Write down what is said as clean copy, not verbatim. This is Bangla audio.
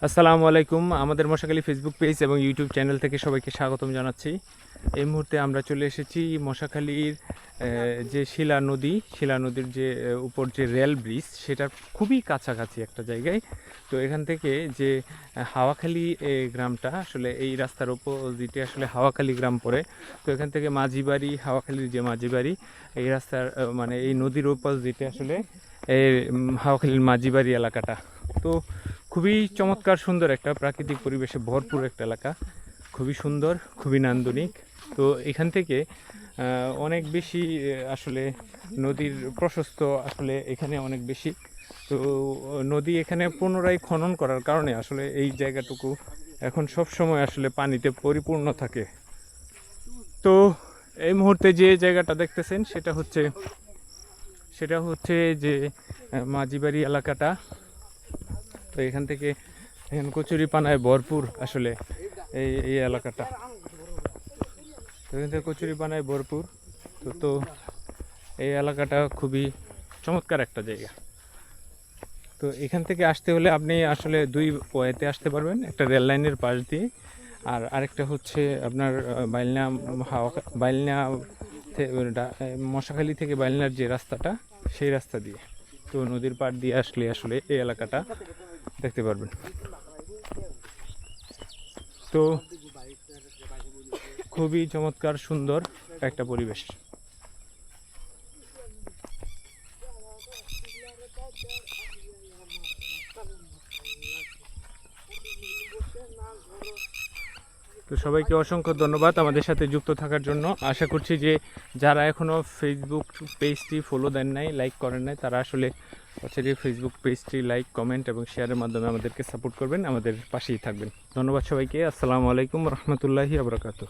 আসসালামু আলাইকুম। আমাদের মশাখালী ফেসবুক পেজ এবং ইউটিউব চ্যানেল থেকে সবাইকে স্বাগতম জানাচ্ছি। এই মুহূর্তে আমরা চলে এসেছি মশাখালীর যে শিলা নদীর যে উপর যে রেল ব্রিজ সেটার খুবই কাছাকাছি একটা জায়গায়। তো এখান থেকে যে হাওয়াখালী গ্রামটা, আসলে এই রাস্তার অপোজিটে আসলে হাওয়াখালী গ্রাম পড়ে। তো এখান থেকে মাঝিবাড়ি, হাওয়াখালীর যে মাঝিবাড়ি, এই রাস্তার মানে এই নদীর অপোজিটে আসলে এই হাওয়াখালীর মাঝিবাড়ি এলাকাটা। তো খুবই চমৎকার সুন্দর একটা প্রাকৃতিক পরিবেশে ভরপুর একটা এলাকা, খুবই সুন্দর, খুবই নান্দনিক। তো এখান থেকে অনেক বেশি আসলে নদীর প্রশস্ত আসলে এখানে অনেক বেশি। তো নদী এখানে পুনরায় খনন করার কারণে আসলে এই জায়গাটুকু এখন সব সময় আসলে পানিতে পরিপূর্ণ থাকে। তো এই মুহূর্তে যে জায়গাটা দেখতেছেন সেটা হচ্ছে যে মাঝিবাড়ি এলাকাটা। তো এখান থেকে এখানে কচুরি পানায় ভরপুর আসলে এই এই এলাকাটা। তো এখান থেকে কচুরি পানায় ভরপুর। তো এই এলাকাটা খুবই চমৎকার একটা জায়গা। তো এখান থেকে আসতে হলে আপনি আসলে দুই ওয়েতে আসতে পারবেন, একটা রেল লাইনের পাশ দিয়ে, আর আরেকটা হচ্ছে আপনার বাইলনা মশাখালী থেকে বাইলনার যে রাস্তাটা, সেই রাস্তা দিয়ে। তো নদীর পাড় দিয়ে আসলে আসলে এই এলাকাটা দেখতে পারবেন। তো খুবই চমৎকার সুন্দর একটা পরিবেশ। তো সবাইকে অসংখ্য ধন্যবাদ আমাদের সাথে যুক্ত থাকার জন্য। আশা করছি যে যারা এখনও ফেসবুক পেজটি ফলো দেন নাই, লাইক করেন নাই, তারা আসলে হচ্ছে যে ফেসবুক পেজটি লাইক, কমেন্ট এবং শেয়ারের মাধ্যমে আমাদেরকে সাপোর্ট করবেন, আমাদের পাশেই থাকবেন। ধন্যবাদ সবাইকে। আসসালামু আলাইকুম রহমতুল্লাহি আবরাকাতুহ।